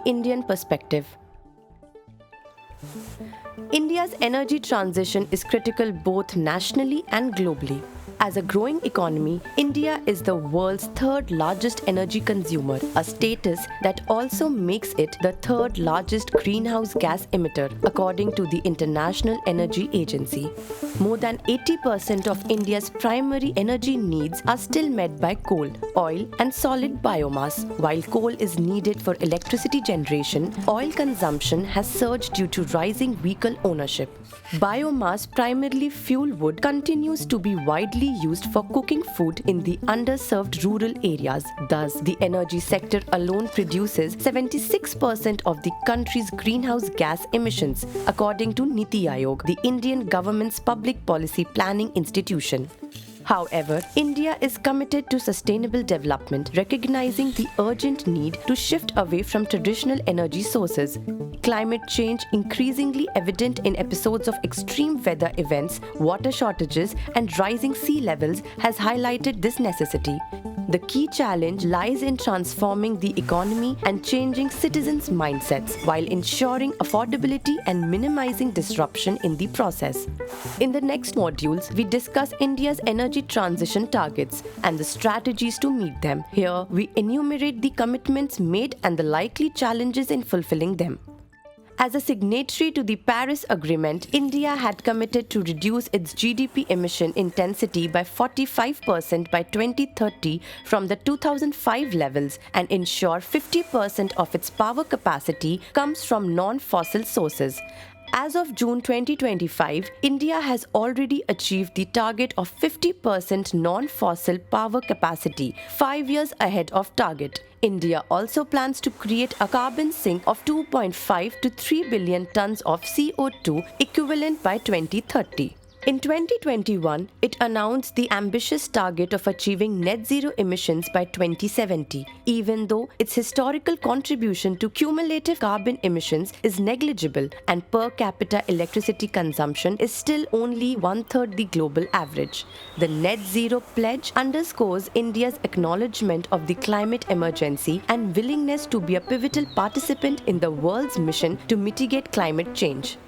the Indian perspective. India's energy transition is critical both nationally and globally. As a growing economy, India is the world's third largest energy consumer, a status that also makes it the third largest greenhouse gas emitter, according to the International Energy Agency. More than 80% of India's primary energy needs are still met by coal, oil, and solid biomass. While coal is needed for electricity generation, oil consumption has surged due to rising vehicle ownership. Biomass, primarily fuel wood, continues to be widely used for cooking food in the underserved rural areas. Thus, the energy sector alone produces 76% of the country's greenhouse gas emissions, according to Niti Aayog, the Indian government's public policy planning institution. However, India is committed to sustainable development, recognizing the urgent need to shift away from traditional energy sources. Climate change, increasingly evident in episodes of extreme weather events, water shortages, and rising sea levels, has highlighted this necessity. The key challenge lies in transforming the economy and changing citizens' mindsets while ensuring affordability and minimizing disruption in the process. In the next modules, we discuss India's energy transition targets and the strategies to meet them. Here, we enumerate the commitments made and the likely challenges in fulfilling them. As a signatory to the Paris Agreement, India had committed to reduce its GDP emission intensity by 45% by 2030 from the 2005 levels and ensure 50% of its power capacity comes from non-fossil sources. As of June 2025, India has already achieved the target of 50% non-fossil power capacity, 5 years ahead of target. India also plans to create a carbon sink of 2.5 to 3 billion tons of CO2 equivalent by 2030. In 2021, it announced the ambitious target of achieving net zero emissions by 2070, even though its historical contribution to cumulative carbon emissions is negligible and per capita electricity consumption is still only one-third the global average. The net zero pledge underscores India's acknowledgement of the climate emergency and willingness to be a pivotal participant in the world's mission to mitigate climate change.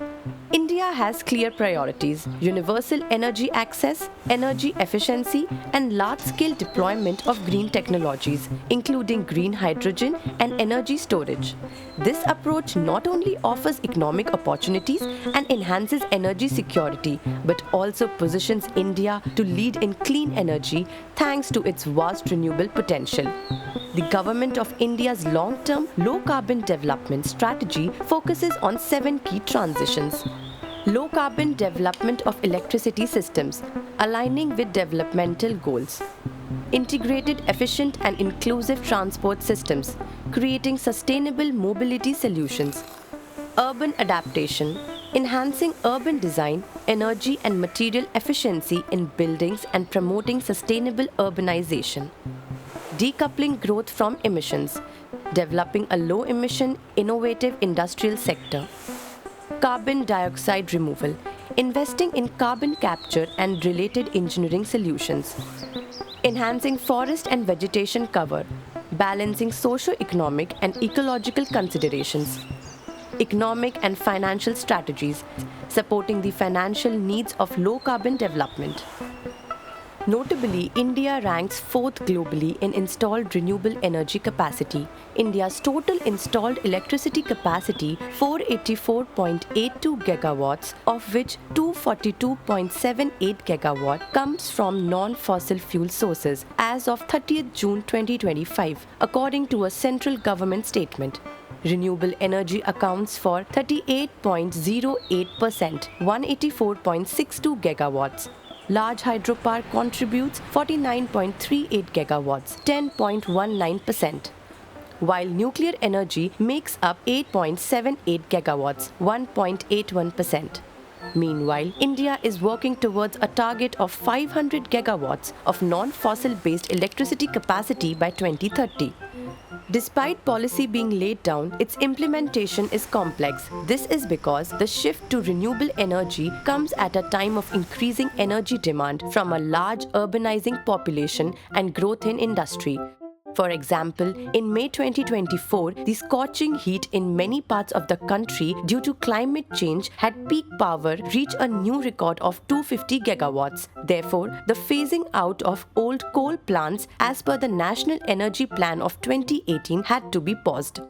India has clear priorities: universal energy access, energy efficiency, and large-scale deployment of green technologies, including green hydrogen and energy storage. This approach not only offers economic opportunities and enhances energy security, but also positions India to lead in clean energy thanks to its vast renewable potential. The Government of India's long-term low-carbon development strategy focuses on 7 key transitions. Low-carbon development of electricity systems, aligning with developmental goals. Integrated, efficient and inclusive transport systems, creating sustainable mobility solutions. Urban adaptation, enhancing urban design, energy and material efficiency in buildings and promoting sustainable urbanization. Decoupling growth from emissions, developing a low-emission, innovative industrial sector. Carbon dioxide removal, investing in carbon capture and related engineering solutions. Enhancing forest and vegetation cover, balancing socio-economic and ecological considerations. Economic and financial strategies, supporting the financial needs of low-carbon development. Notably, India ranks 4th globally in installed renewable energy capacity. India's total installed electricity capacity, 484.82 gigawatts, of which 242.78 gigawatt comes from non-fossil fuel sources as of 30th June 2025, according to a central government statement. Renewable energy accounts for 38.08%, 184.62 gigawatts. Large hydropower contributes 49.38 gigawatts, 10.19%, while nuclear energy makes up 8.78 gigawatts, 1.81%. Meanwhile, India is working towards a target of 500 gigawatts of non-fossil based electricity capacity by 2030. Despite policy being laid down, its implementation is complex. This is because the shift to renewable energy comes at a time of increasing energy demand from a large urbanizing population and growth in industry. For example, in May 2024, the scorching heat in many parts of the country due to climate change had peak power reach a new record of 250 gigawatts. Therefore, the phasing out of old coal plants as per the National Energy Plan of 2018 had to be paused.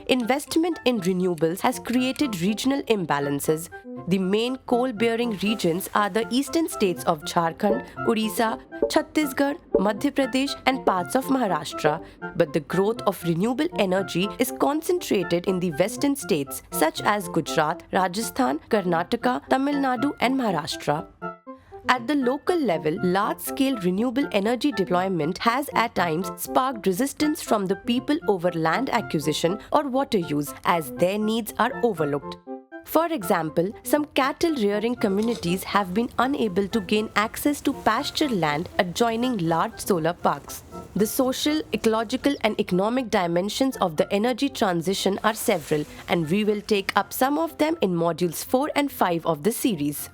Investment in renewables has created regional imbalances. The main coal-bearing regions are the eastern states of Jharkhand, Odisha, Chhattisgarh, Madhya Pradesh and parts of Maharashtra. But the growth of renewable energy is concentrated in the western states such as Gujarat, Rajasthan, Karnataka, Tamil Nadu and Maharashtra. At the local level, large-scale renewable energy deployment has at times sparked resistance from the people over land acquisition or water use as their needs are overlooked. For example, some cattle rearing communities have been unable to gain access to pasture land adjoining large solar parks. The social, ecological and economic dimensions of the energy transition are several, and we will take up some of them in modules 4 and 5 of the series.